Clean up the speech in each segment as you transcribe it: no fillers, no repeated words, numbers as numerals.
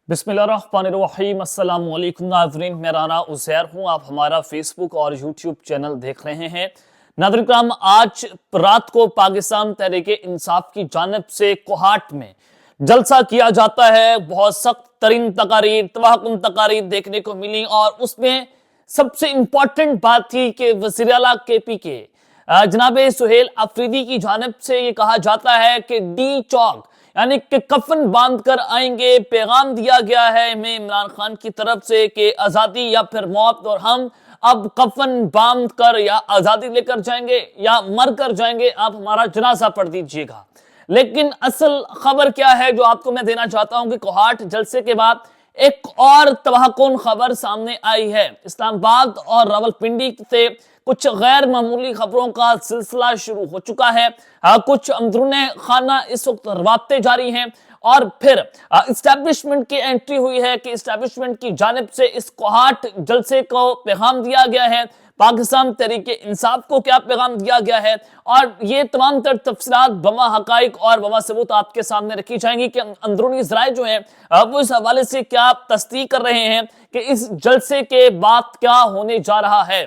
बिस्मिल्लाहिर्रहमानिर्रहीम अस्सलाम वालेकुम नाज़रीन, मैं राना उज़ैर हूँ। आप हमारा फेसबुक और यूट्यूब चैनल देख रहे हैं। नाज़रीन किराम, आज रात को पाकिस्तान तहरीक इंसाफ की जानिब से कोहाट में जलसा किया जाता है। बहुत सख्त तरीन तकारीर, तबाहकुन तकारीर देखने को मिली और उसमें सबसे इंपॉर्टेंट बात थी कि वज़ीर आला केपी के जनाब सुहेल अफरीदी की जानिब से ये कहा जाता है कि डी चौक यानी कि कफन बांध कर आएंगे। पैगाम दिया गया है हमें इमरान खान की तरफ से कि आजादी या फिर मौत, और हम अब कफन बांध कर या आजादी लेकर जाएंगे या मर कर जाएंगे, आप हमारा जनाजा पढ़ दीजिएगा। लेकिन असल खबर क्या है जो आपको मैं देना चाहता हूं कि कोहाट जलसे के बाद एक और तबाहकुन खबर सामने आई है। इस्लामाबाद और रावलपिंडी से कुछ गैर मामूली खबरों का सिलसिला शुरू हो चुका है। कुछ अंदरूने खाना इस वक्त रवाबते जारी हैं और फिर इस्टेब्लिशमेंट की एंट्री हुई है कि इस्टेब्लिशमेंट की जानिब से इस कोहाट जलसे को पैगाम दिया गया है। पाकिस्तान तहरीक इंसाफ को क्या पैगाम दिया गया है, और ये तमाम तर तफसीलात बमा हकाइक और बमा सबूत आपके सामने रखी जाएंगी कि अंदरूनी ज़राए जो हैं वो इस हवाले से क्या तस्दीक कर रहे हैं कि इस जलसे के बाद क्या होने जा रहा है।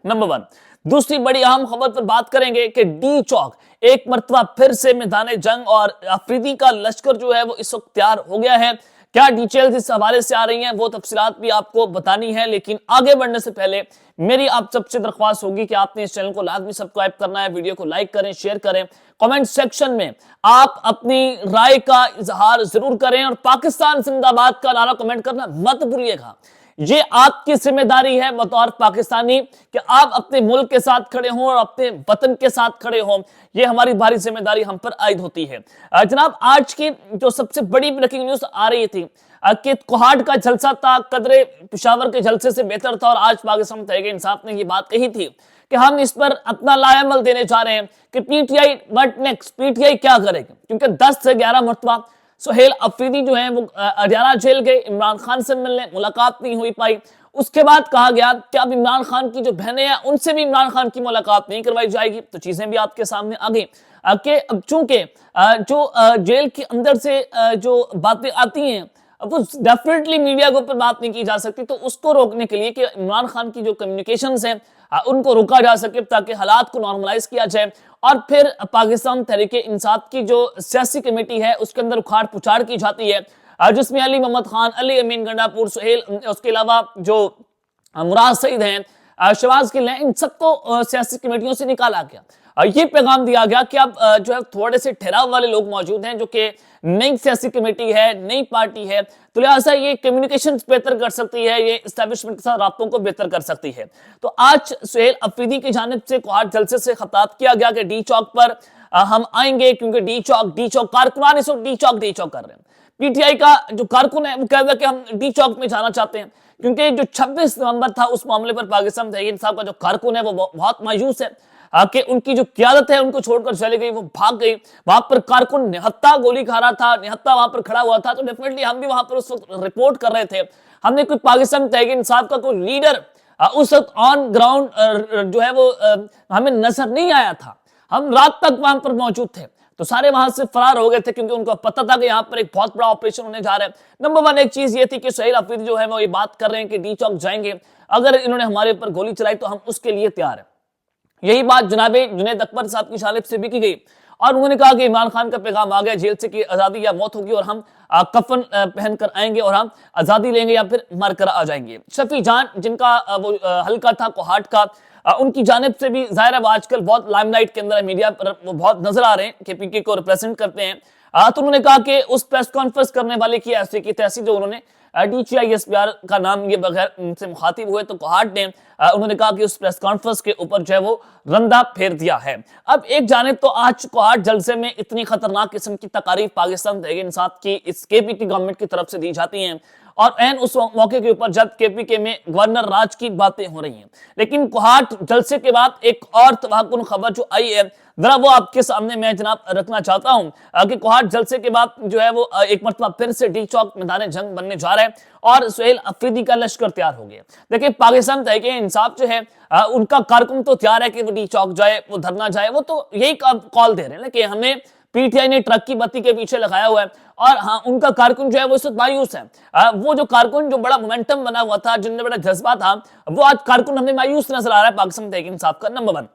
नंबर वन, दूसरी बड़ी अहम खबर पर बात करेंगे कि डी चौक एक मरतबा फिर से मैदान जंग और अफरीदी का लश्कर जो है वो इस वक्त तैयार हो गया है। क्या डिटेल्स इस हवाले से आ रही हैं वो तफसीलात भी आपको बतानी है, लेकिन आगे बढ़ने से पहले मेरी आप सबसे दरख्वास्त होगी कि आपने इस चैनल को लाजमी सब्सक्राइब करना है, वीडियो को लाइक करें, शेयर करें, कमेंट सेक्शन में आप अपनी राय का इजहार जरूर करें और पाकिस्तान जिंदाबाद का नारा कमेंट करना मत भूलिएगा। ये आपकी जिम्मेदारी है बतौर पाकिस्तानी कि आप अपने मुल्क के साथ खड़े हों और अपने वतन के साथ खड़े हों। ये हमारी भारी जिम्मेदारी हम पर आयद होती है। जनाब, आज की जो सबसे बड़ी ब्रेकिंग न्यूज आ रही थी कि कोहाट का जलसा था कदरे पेशावर के जलसे से बेहतर था, और आज पाकिस्तान तहरीक इंसाफ ने ये बात कही थी कि हम इस पर अपना लाएमल देने जा रहे हैं कि पीटीआई व्हाट नेक्स्ट, पीटीआई क्या करेगी, क्योंकि 10 से 11 मरतबा सुहेल अफरीदी जो है वो अडियाला जेल गए, इमरान खान से मिलने, मुलाकात नहीं हुई पाई। उसके बाद कहा गया कि अब इमरान खान की जो बहनें हैं उनसे भी इमरान खान की मुलाकात नहीं करवाई जाएगी। तो चीजें भी आपके सामने आ गई कि अब चूंकि जो जेल के अंदर से जो बातें आती हैं वो डेफिनेटली मीडिया के ऊपर बात नहीं की जा सकती, तो उसको रोकने के लिए कि इमरान खान की जो कम्युनिकेशंस हैं उनको रोका जा सके ताकि हालात को नॉर्मलाइज किया जाए, और फिर पाकिस्तान तहरीक इंसाफ की जो सियासी कमेटी है उसके अंदर उखाड़ पुछाड़ की जाती है, जिसमें अली मोहम्मद खान, अली अमीन गंडापुर, सुहेल, उसके अलावा जो मुराद सईद हैं, शहबाज गिल हैं, इन सबको सियासी कमेटियों से निकाला गया। ये पैगाम दिया गया कि अब जो है थोड़े से ठहराव वाले लोग मौजूद हैं जो कि नई सियासी कमेटी है, नई पार्टी है, तो लिहाजा ये कम्युनिकेशन बेहतर कर सकती है, ये एस्टेब्लिशमेंट के साथ राब्तों को बेहतर कर सकती है। तो आज सुहेल अफरीदी की जानिब से कोहाट जलसे से खिताब किया गया कि डी चौक पर हम आएंगे, क्योंकि डी चौक कारकुनान इस वक्त डी चौक कर रहे हैं। पीटीआई का जो कारकुन है वो कह रहा है कि हम डी चौक में जाना चाहते हैं, क्योंकि जो 26 नवंबर था उस मामले पर पाकिस्तान तहरीक इंसाफ का जो कारकुन है वो बहुत मायूस है कि उनकी जो क़यादत है उनको छोड़कर चली गई, वो भाग गई। वहां पर कारकुन निहत्ता गोली खा रहा था, निहत्ता वहां पर खड़ा हुआ था, तो डेफिनेटली हम भी वहां पर उस वक्त रिपोर्ट कर रहे थे। हमने कोई पाकिस्तान तहरीक इंसाफ का कोई लीडर उस वक्त ऑन ग्राउंड जो है वो हमें नजर नहीं आया था। हम रात तक वहां पर मौजूद थे, तो सारे वहां से फरार हो गए थे क्योंकि उनको पता था कि यहाँ पर एक बहुत बड़ा ऑपरेशन होने जा रहा है। नंबर वन एक चीज ये थी कि सुहेल अफरीदी जो है वो ये बात कर रहे हैं कि डी चौक जाएंगे, अगर इन्होंने हमारे ऊपर गोली चलाई तो हम उसके लिए तैयार हैं। यही बात जनाब जुनैद अकबर साहब की जानिब से भी की गई, और उन्होंने कहा कि इमरान खान का पैगाम आ गया जेल से कि आज़ादी या मौत होगी, और हम कफन पहन कर आएंगे और हम आज़ादी लेंगे या फिर मर कर आ जाएंगे। शफी जान जिनका वो हल्का था कोहाट का, उनकी जानिब से भी जाहिर है आजकल बहुत लाइमलाइट के अंदर मीडिया पर वो बहुत नजर आ रहे हैं कि पीके को रिप्रेजेंट करते हैं। तो उन्होंने कहा कि उस प्रेस कॉन्फ्रेंस करने वाले की ऐसी की तैसी जो उन्होंने DCISPR का नाम ये बगैर उनसे मुखातिब हुए, तो कोहाट ने उन्होंने कहा कि उस प्रेस कॉन्फ्रेंस के ऊपर जो है वो रंदा फेर दिया है। अब एक जानिब तो आज कोहाट जलसे में इतनी खतरनाक किस्म की तकारीफ पाकिस्तान तहरीक इंसाफ की इस केपी की गवर्नमेंट की तरफ से दी जाती हैं, और एन उस मौके के ऊपर जब केपीके में गवर्नर राज की बातें हो रही हैं। लेकिन कोहाट जलसे के बाद एक और तबाहकुन खबर जो आई है, जरा वो आपके सामने मैं जनाब रखना चाहता हूं कि कोहाट जलसे के बाद जो है वो एक मरतबा फिर से डी चौक मैदान जंग बनने जा रहा है और सुहेल अफरीदी का लश्कर तैयार हो गया। देखिए, पाकिस्तान तहरीक इंसाफ जो है उनका कारकुन तो तैयार है कि वो डी चौक जाए, वो धरना जाए, वो तो यही कॉल दे रहे हैं कि हमें पीटीआई ने ट्रक की बत्ती के पीछे लगाया हुआ है। और हाँ, उनका कारकुन जो है वो इस वक्त मायूस है। वो जो कारकुन जो बड़ा मोमेंटम बना हुआ था, जिनमें बड़ा जज्बा था, वो आज कारकुन हमें मायूस नजर आ रहा है पाकिस्तान तहरीक इंसाफ का। नंबर 1।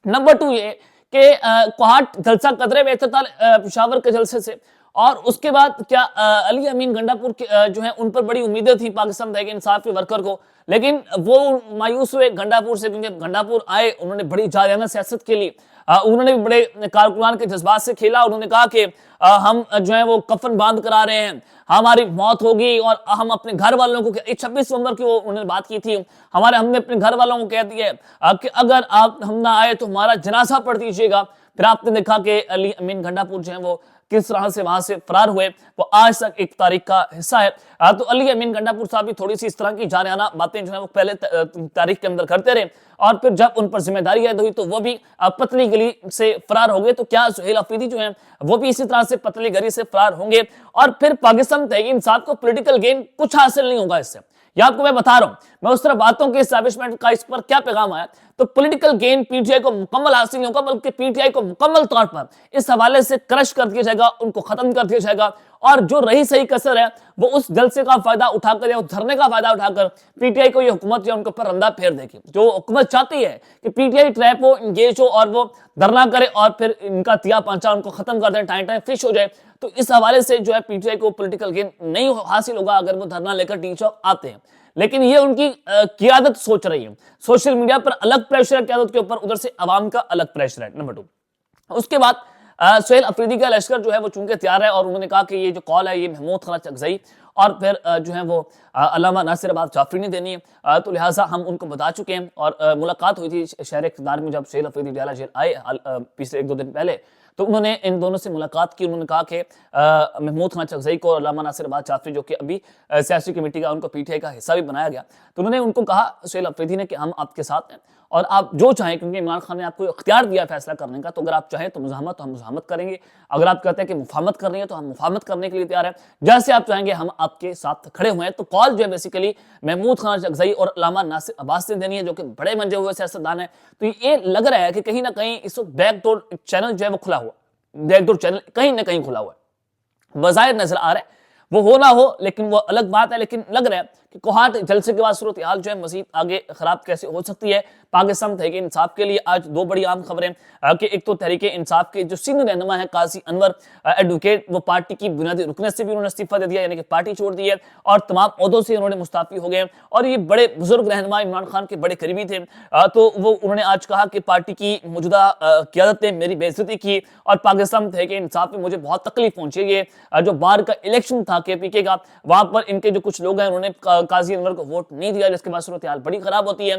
नंबर 2 ये कि कोहाट जलसा कतरे में इख्तिताल पेशावर के जलसे से, और उसके बाद क्या अली अमीन गंडापुर के जो है उन पर बड़ी उम्मीदें थी पाकिस्तान तहरीक इंसाफ के वर्कर को, लेकिन वो मायूस हुए गंडापुर से, क्योंकि गंडापुर आए, उन्होंने बड़ी जारियाना सियासत के लिए, उन्होंने भी बड़े कारकुनान के जज्बात से खेला। उन्होंने कहा कि हम जो है वो कफन बांध करा रहे हैं, हमारी मौत होगी और हम अपने घर वालों को, 26 नवंबर की वो उन्होंने बात की थी, हमने अपने घर वालों को कह दिया कि अगर आप हम ना आए तो हमारा जनाजा पढ़ दीजिएगा। फिर आपने देखा कि अली अमीन गंडापुर जो है वो किस तरह से वहां से फरार हुए, वो आज तक एक तारीख का हिस्सा है। तो अली अमीन गंडापुर साहब भी थोड़ी सी इस तरह की जारियाना बातें जो है वो पहले तारीख के अंदर करते रहे, और फिर जब उन पर जिम्मेदारी आयद हुई तो वो भी पतली गली से फरार हो गए। तो क्या सुहेल अफरीदी जो है वो भी इसी तरह से पतली गली से फरार होंगे, और फिर पाकिस्तान तहरीक इंसाफ को पॉलिटिकल गेन कुछ हासिल नहीं होगा इससे। या आपको मैं बता रहा हूं, मैं उस तरह बातों के एस्टैब्लिशमेंट का इस पर क्या पैगाम आया, तो पॉलिटिकल गेन पीटीआई को मुकम्मल हासिल नहीं होगा, बल्कि पीटीआई को मुकम्मल तौर पर इस हवाले से क्रश कर दिया जाएगा, उनको खत्म कर दिया जाएगा। और जो रही सही कसर है वो उस जलसे का फायदा उठाकर या धरने का फायदा उठाकर पीटीआई को ये हुकूमत जो उनके ऊपर रंदा फेर देगी। जो हुकूमत चाहती है कि पीटीआई ट्रैप हो, इंगेज हो और वो धरना करे और फिर इनका तिया पांचा उनको खत्म कर दें, टाइम फिश हो जाए। तो इस हवाले से जो है पीटीआई को पॉलिटिकल गेन नहीं हासिल होगा अगर वो धरना लेकर टी चौक आते हैं। लेकिन ये उनकी क़ियादत सोच रही है। सोशल मीडिया पर अलग प्रेशर है क़ियादत के ऊपर, उधर से अवाम का अलग प्रेशर है। नंबर 2। उसके बाद सुहेल अफरीदी का लश्कर जो है वो चूंकि तैयार है, और उन्होंने कहा कि ये जो कॉल है ये महमूद खान चकजई और फिर जो है वो अल्लामा नासिर अब्बास जाफरी ने देनी है, तो लिहाजा हम उनको बता चुके हैं। और मुलाकात हुई थी शहर इक़्तिदार में जब सुहेल अफरीदी डाला जेल आए पिछले 1-2 दिन पहले, तो उन्होंने इन दोनों से मुलाकात की। उन्होंने कहा कि महमूद खान चकजई को और अल्लामा नासिर अब्बास जाफरी जो कि अभी सियासी कमेटी का, उनको पीटीआई का हिस्सा भी बनाया गया, तो उन्होंने उनको कहा सुहेल अफरीदी ने कि हम आपके साथ हैं और आप जो चाहें, क्योंकि इमरान खान ने आपको इख्तियार दिया फैसला करने का, तो अगर आप चाहें तो मुज़ाहमत, तो हम मुज़ाहमत करेंगे। अगर आप कहते हैं कि मुफाहमत करनी है तो हम मुफाहमत करने के लिए तैयार हैं, जैसे आप चाहेंगे हम आपके साथ खड़े हुए हैं। तो कॉल जो है बेसिकली महमूद खान चकजई और अल्लामा नासिर अब्बास ने देनी है, जो कि बड़े मंजे हुए सियासतदान है। तो ये लग रहा है कि कहीं ना कहीं इस वक्त बैकडोर चैनल जो है वो खुला हुआ, बैकडोर चैनल कहीं ना कहीं खुला हुआ है, बज़ाहिर नजर आ रहा है। वो हो ना हो लेकिन वो अलग बात है, लेकिन लग रहा है कि कोहाट जलसे के बाद सूरत हाल जो है मजीद आगे खराब कैसे हो सकती है पाकिस्तान तहरीक इंसाफ के लिए। आज 2 बड़ी आम खबरें कि एक तो तहरीक इंसाफ के जो सीनियर रहनुमा है काजी अनवर एडवोकेट, वो पार्टी की बुनियादी रुकने से भी उन्होंने इस्तीफा दे दिया, यानी कि पार्टी छोड़ दी है और तमाम ओहदों से उन्होंने मुस्ताफी हो गए। और ये बड़े बुजुर्ग रहनुमा इमरान खान के बड़े करीबी थे, तो वो उन्होंने आज कहा कि पार्टी की मौजूदा क़ियादत ने मेरी बेइज्जती की और पाकिस्तान तहरीक इंसाफ में मुझे बहुत तकलीफ पहुंची। ये जो बाहर का इलेक्शन था KPK का, वहां पर इनके जो कुछ लोग हैं उन्होंने काजी अनवर को वोट नहीं दिया, जिसके बाद सूरत हाल बड़ी खराब होती है।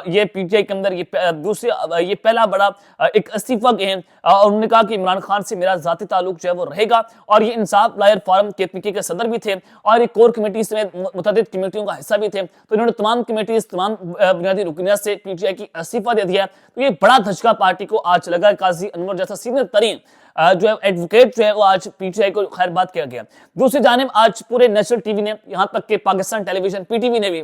ये पीटीआई के अंदर ये पहला बड़ा एक इस्तीफा के हैं, और उन्होंने कहा कि इमरान खान से मेरा जाती ताल्लुक जो है वो रहेगा। और ये इंसाफ लायर फोरम KPK के सदर भी थे और ये कोर कमेटी समेत मुतअद्दिद कमेटियों का हिस्सा भी थे, तो इन्होंने तमाम कमेटीज, तमाम बुनियादी रुकनियत से पीटीआई की इस्तीफा दे दिया। तो ये बड़ा धचका पार्टी को आज लगा। काजी अनवर जैसा सीनियर तरीन जो है एडवोकेट जो है वो आज पीटीआई को खैर बात किया गया। दूसरी जानिब आज पूरे नेशनल टीवी ने, यहाँ तक कि पाकिस्तान टेलीविजन PTV ने भी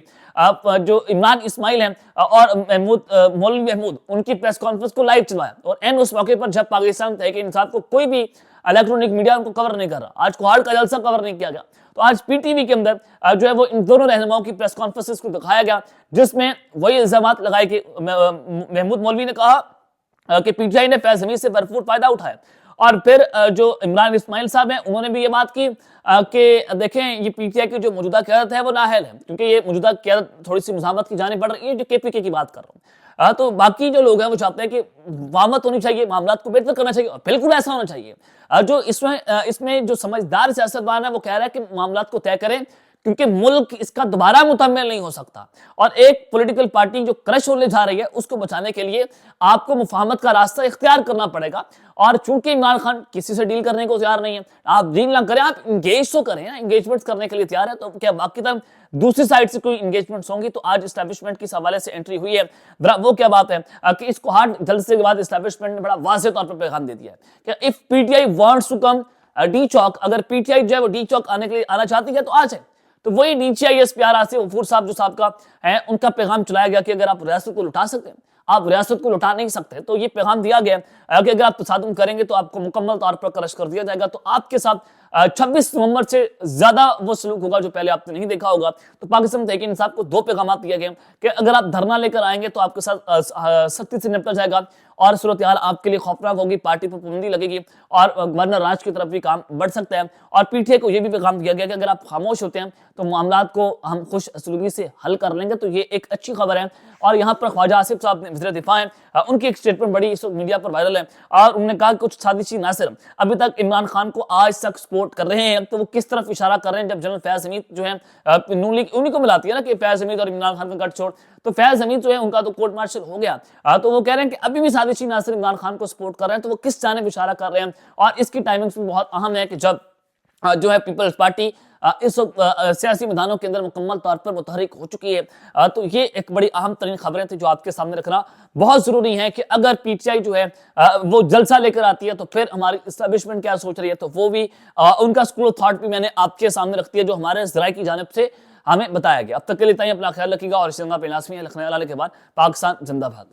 जो इमरान इस्माइल हैं और मौलवी महमूद, उनकी प्रेस कॉन्फ्रेंस को लाइव चलवाया। और एन उस मौके पर जब पाकिस्तान तहरीक इंसाफ को कोई भी इलेक्ट्रॉनिक मीडिया उनको कवर नहीं कर रहा, आज कोहाट का जलसा कवर नहीं किया गया, तो आज PTV के अंदर जो है वो इन दोनों रहनुमाओं की प्रेस कॉन्फ्रेंस को दिखाया गया, जिसमें वही इल्जामात लगाए कि महमूद मौलवी ने कहा कि पीटीआई ने फैज हमीद से भरपूर फायदा उठाया। और फिर जो इमरान इस्माइल साहब हैं उन्होंने भी ये बात की कि देखें ये पीटीआई की जो मौजूदा क़यादत है वो नाअहल है, क्योंकि ये मौजूदा क़यादत थोड़ी सी मुज़ाहमत की जानिब बढ़ रही है, जो KPK की बात कर रहा हूँ। तो बाकी जो लोग हैं वो चाहते हैं कि मुफाहमत होनी चाहिए, मामलात को बेहतर करना चाहिए, और बिल्कुल ऐसा होना चाहिए। जो इसमें जो समझदार सियासतदान है वो कह रहा है कि मामलात को तय करें, क्योंकि मुल्क इसका दोबारा मुतम्मिल नहीं हो सकता। और एक पॉलिटिकल पार्टी जो क्रश होने जा रही है उसको बचाने के लिए आपको मुफाहमत का रास्ता इख्तियार करना पड़ेगा। और चूंकि इमरान खान किसी से डील करने को तैयार नहीं है, आप डील ना करें, आप इंगेज तो करें ना, इंगेजमेंट करने के लिए तैयार है, तो क्या बाकी तरफ दूसरी साइड से कोई इंगेजमेंट होंगी? तो आज एस्टैब्लिशमेंट के हवाले से एंट्री हुई है। वो क्या बात है कि इस कोहाट जलसे के बाद एस्टैब्लिशमेंट ने बड़ा वाज़ेह तौर पर पैगाम दे दिया है कि if PTI wants to come D Chowk, अगर पीटीआई जो है वो डी चौक आने के लिए आना चाहती है तो आ जाए। तो वही DCIS प्यार आसिफ गफूर साहब जो साहब का है, उनका पैगाम चलाया गया कि अगर आप रियासत को लुटा सकते हैं, آپ ریاست کو لٹا نہیں سکتے. تو یہ پیغام دیا گیا کہ اگر آپ تصادم کریں گے تو آپ کو مکمل طور پر کرش کر دیا جائے گا. تو آپ کے ساتھ 26 نومبر سے زیادہ وہ سلوک ہوگا جو پہلے آپ نے نہیں دیکھا ہوگا. تو پاکستان تحریک انصاف کو 2 پیغامات دیے گئے کہ اگر آپ دھرنا لے کر آئیں گے تو آپ کے ساتھ سختی سے نپٹا جائے گا اور صورتحال آپ کے لیے خوفناک ہوگی, پارٹی پر پابندی لگے گی اور گورنر راج کی طرف بھی کام بڑھ سکتا ہے. اور پی ٹی آئی کو یہ بھی پیغام دیا گیا کہ اگر آپ خاموش ہوتے ہیں تو معاملات کو ہم خوش سلوکی سے حل کر لیں گے. تو یہ ایک اچھی خبر ہے. اور یہاں پر خواجہ آصف صاحب وزیر دفاع ہیں, ان کی ایک اسٹیٹمنٹ بڑی اس وقت میڈیا پر وائرل ہے اور انہوں نے کہا کہ کچھ سازشی عناصر ابھی تک عمران خان کو آج تک سپورٹ کر رہے ہیں. تو وہ کس طرف اشارہ کر رہے ہیں, جب جنرل فیاض حمید جو ہے نون لیگ انہی کو ملاتی ہے نا کہ فیاض حمید اور عمران خان کا گٹھ چھوڑ, تو فیاض حمید جو ہے ان کا تو کورٹ مارشل ہو گیا. تو وہ کہہ رہے ہیں کہ ابھی بھی سازشی عناصر عمران خان کو سپورٹ کر رہے ہیں. تو وہ کس جانب اشارہ کر رہے ہیں, اور اس کی ٹائمنگز بھی بہت اہم ہے کہ جب جو ہے پیپلز پارٹی اس وقت سیاسی میدانوں کے اندر مکمل طور پر متحرک ہو چکی ہے. تو یہ ایک بڑی اہم ترین خبریں تھیں جو آپ کے سامنے رکھنا بہت ضروری ہے کہ اگر پی ٹی آئی جو ہے وہ جلسہ لے کر آتی ہے تو پھر ہماری اسٹیبلشمنٹ کیا سوچ رہی ہے, تو وہ بھی ان کا اسکول آف تھاٹ بھی میں نے آپ کے سامنے رکھتی ہے جو ہمارے ذرائع کی جانب سے ہمیں بتایا گیا. اب تک کے لیے اپنا خیال رکھیے گا اور اس جگہ پہ لازمی ہے لکھنے والے کے بعد پاکستان زندہ باد.